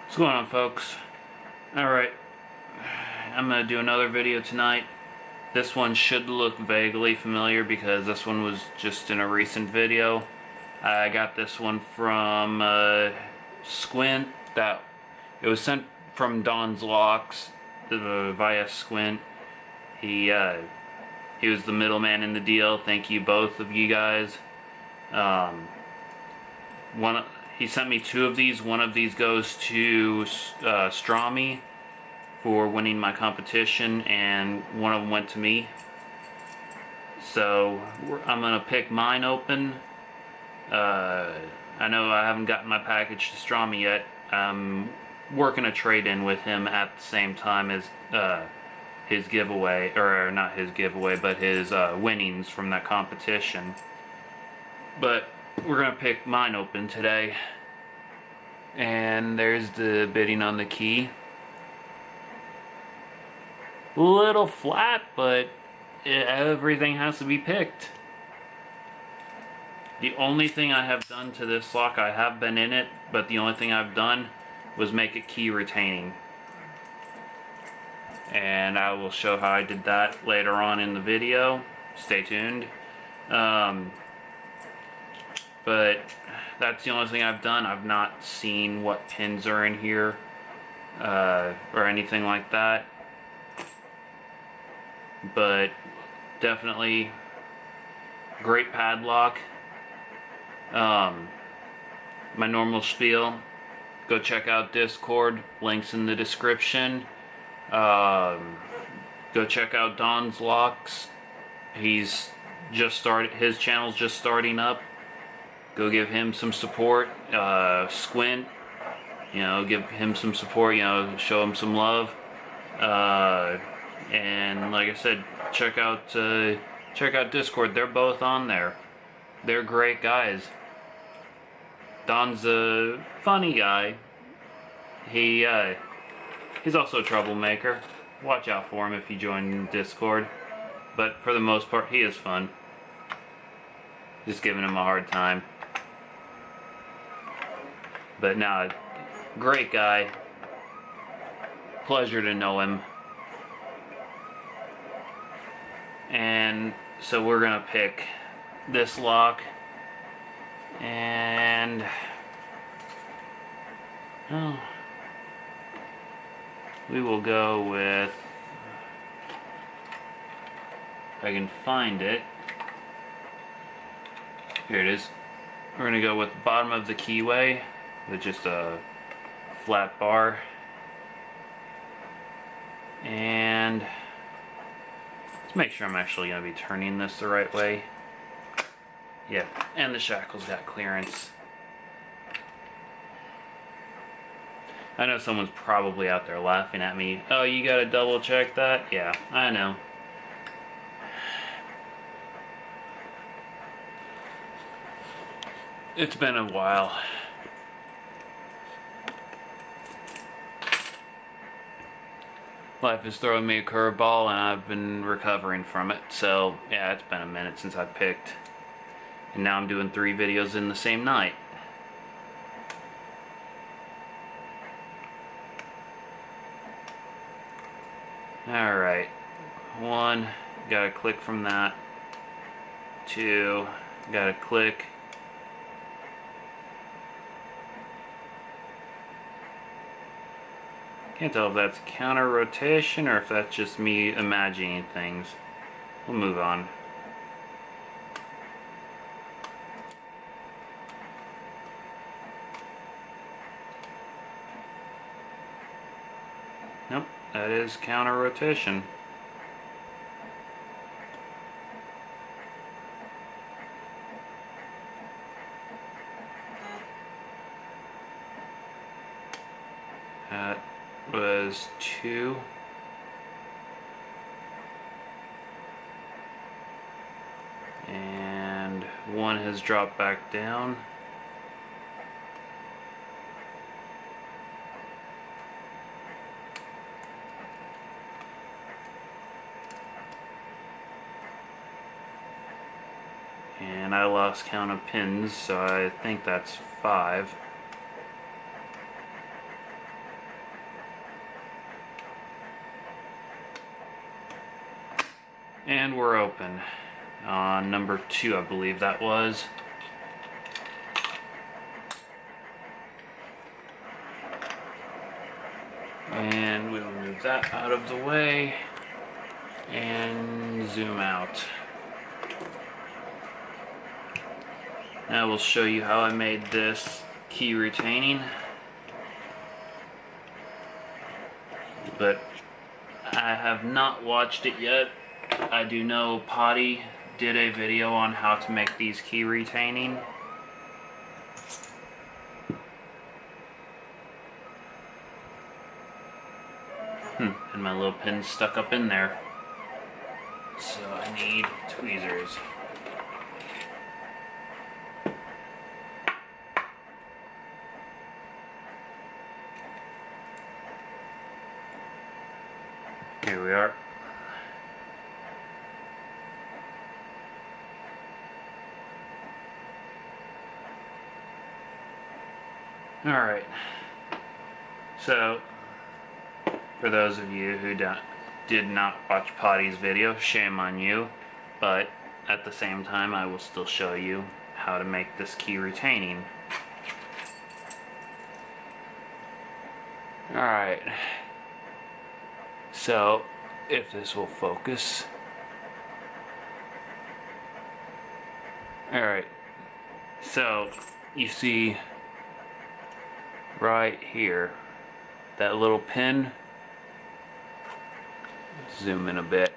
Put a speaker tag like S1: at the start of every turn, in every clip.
S1: What's going on, folks? Alright, I'm going to do another video tonight. This one should look vaguely familiar because this one was just in a recent video. I got this one from Squint. It was sent from DonzLockz via Squint. He was the middleman in the deal. Thank you, both of you guys. He sent me two of these. One of these goes to Strami for winning my competition, and one of them went to me. So I'm gonna pick mine open. I know I haven't gotten my package to Strami yet. I'm working a trade-in with him at the same time as his giveaway, or not his giveaway, but his winnings from that competition. But we're gonna pick mine open today, and there's the bidding on the key. Little flat, but everything has to be picked. The only thing I have done to this lock, I have been in it, but the only thing I've done was make it key retaining, and I will show how I did that later on in the video. Stay tuned. But that's the only thing I've done. I've not seen what pins are in here or anything like that. But definitely great padlock. My normal spiel, go check out Discord, links in the description. Go check out DonzLockz. He's just started, his channel's just starting up. Go give him some support. Squint, give him some support, show him some love. And like I said, check out Discord. They're both on there. They're great guys. Don's a funny guy. He's also a troublemaker. Watch out for him if you join Discord. But for the most part, he is fun. Just giving him a hard time. But no, great guy. Pleasure to know him. And so we're gonna pick this lock, and we will go with, if I can find it, here it is. We're gonna go with the bottom of the keyway with just a flat bar, and let's make sure I'm actually going to be turning this the right way. Yeah, and the shackle's got clearance. I know someone's probably out there laughing at me. Oh, you got to double check that? Yeah, I know. It's been a while. Life is throwing me a curveball, and I've been recovering from it. So yeah, it's been a minute since I picked, and now I'm doing 3 videos in the same night. Alright, 1, gotta click from that. 2, gotta click. Can't tell if that's counter rotation or if that's just me imagining things. We'll move on. Nope, that is counter rotation. That was 2. And 1 has dropped back down. And I lost count of pins, so I think that's 5. And we're open. On number 2, I believe that was. And we will move that out of the way and zoom out. Now we'll show you how I made this key retaining. But I have not watched it yet. I do know Potty did a video on how to make these key retaining. And my little pin's stuck up in there. So I need tweezers. Here we are. Alright. So, for those of you who did not watch Potty's video, shame on you, but at the same time I will still show you how to make this key retaining. Alright. So, if this will focus. Alright. So, you see right here, that little pin. Zoom in a bit.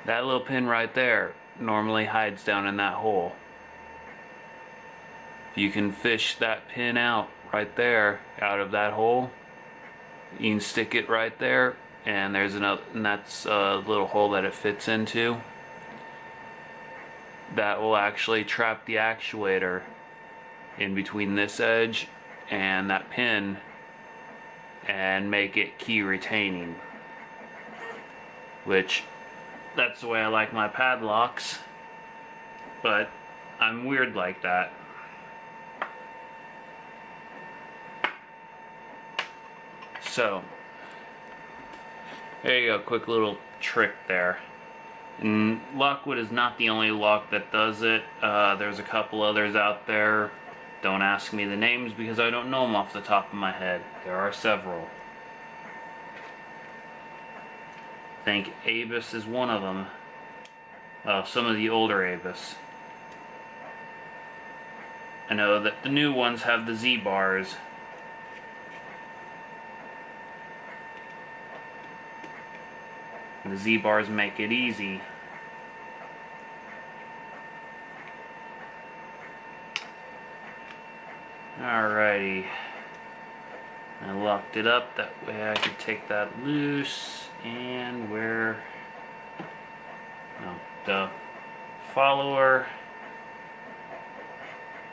S1: That little pin right there normally hides down in that hole. If you can fish that pin out right there, out of that hole, you can stick it right there, and there's another, and that's a little hole that it fits into. That will actually trap the actuator in between this edge and that pin and make it key retaining, which that's the way I like my padlocks, but I'm weird like that. So there you go, quick little trick there. And Lockwood is not the only lock that does it. There's a couple others out there. Don't ask me the names because I don't know them off the top of my head. There are several. I think Abus is one of them. Some of the older Abus. I know that the new ones have the Z bars. The Z bars make it easy. Alrighty. I locked it up, that way I could take that loose and where the follower,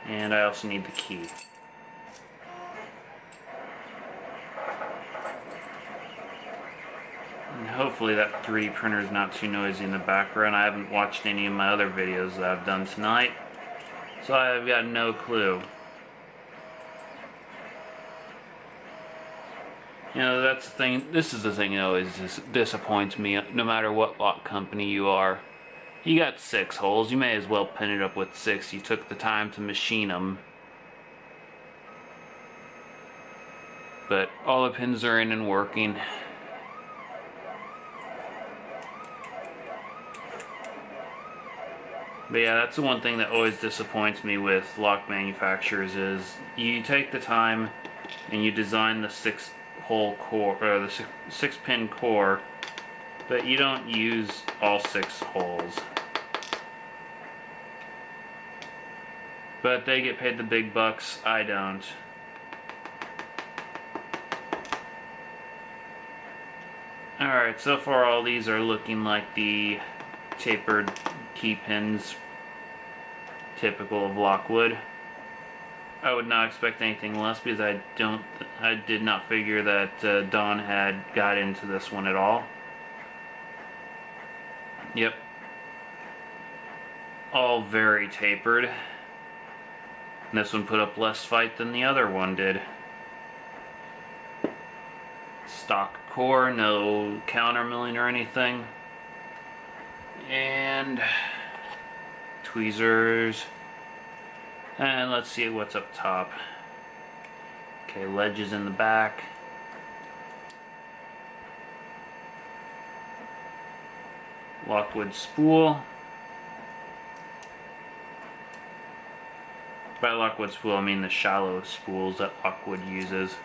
S1: and I also need the key. And hopefully that 3D printer is not too noisy in the background. I haven't watched any of my other videos that I've done tonight, so I've got no clue. You know, that's the thing. This is the thing that always disappoints me, no matter what lock company you are. You got 6 holes, you may as well pin it up with 6. You took the time to machine them. But all the pins are in and working. But yeah, that's the one thing that always disappoints me with lock manufacturers is you take the time and you design the 6-hole core, or the 6-pin core, but you don't use all 6 holes. But they get paid the big bucks, I don't. Alright, so far all these are looking like the tapered key pins typical of Lockwood. I would not expect anything less because I did not figure that Don had got into this one at all. Yep. All very tapered. And this one put up less fight than the other one did. stock core, no counter milling or anything. And tweezers. And let's see what's up top. Okay, ledges in the back. Lockwood spool. By Lockwood spool, I mean the shallow spools that Lockwood uses.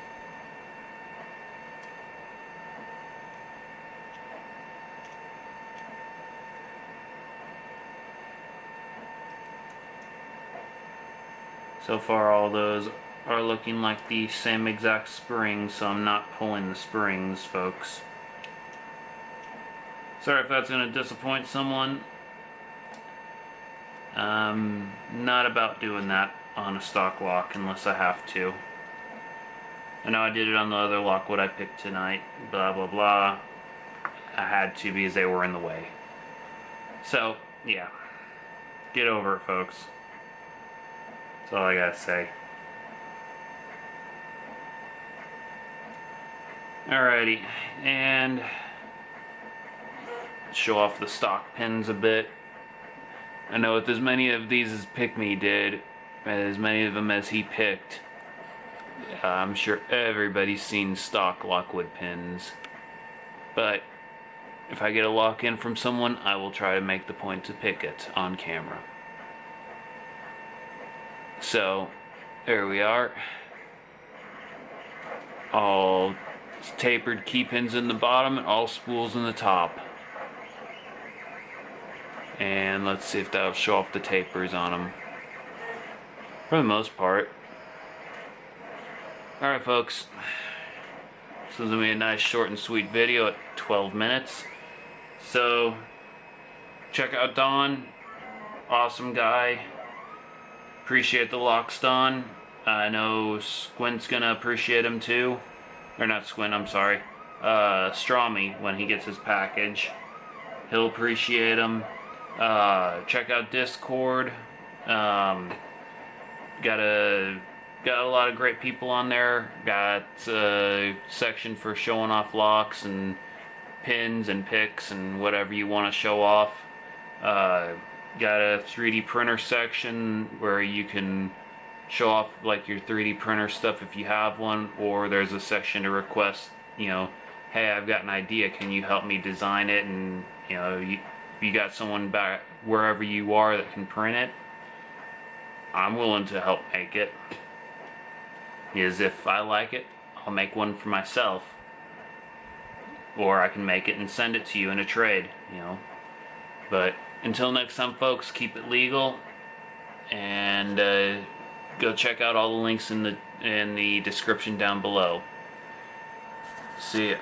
S1: So far all those are looking like the same exact springs, so I'm not pulling the springs, folks. Sorry if that's going to disappoint someone. Not about doing that on a stock lock unless I have to. I know I did it on the other Lockwood I picked tonight, blah blah blah. I had to because they were in the way. So, yeah. Get over it, folks. That's all I gotta say. Alrighty, and show off the stock pins a bit. I know with as many of these as Pick Me did, as many of them as he picked, I'm sure everybody's seen stock Lockwood pins. But if I get a lock in from someone, I will try to make the point to pick it on camera. So, there we are. All tapered key pins in the bottom and all spools in the top. And let's see if that'll show off the tapers on them. For the most part. Alright folks. This is going to be a nice short and sweet video at 12 minutes. So, check out Don. Awesome guy. Appreciate the Lockz, Don. I know Squint's gonna appreciate him too. Or not Squint, I'm sorry. Strawmy, when he gets his package. He'll appreciate him. Check out Discord. Got a lot of great people on there. Got a section for showing off locks and pins and picks and whatever you want to show off. Got a 3D printer section where you can show off like your 3D printer stuff if you have one, or there's a section to request, you know, hey, I've got an idea, can you help me design it? And you know, if you got someone back wherever you are that can print it, I'm willing to help make it. Because if I like it, I'll make one for myself, or I can make it and send it to you in a trade, you know. But until next time, folks, keep it legal, and go check out all the links in the description down below. See ya.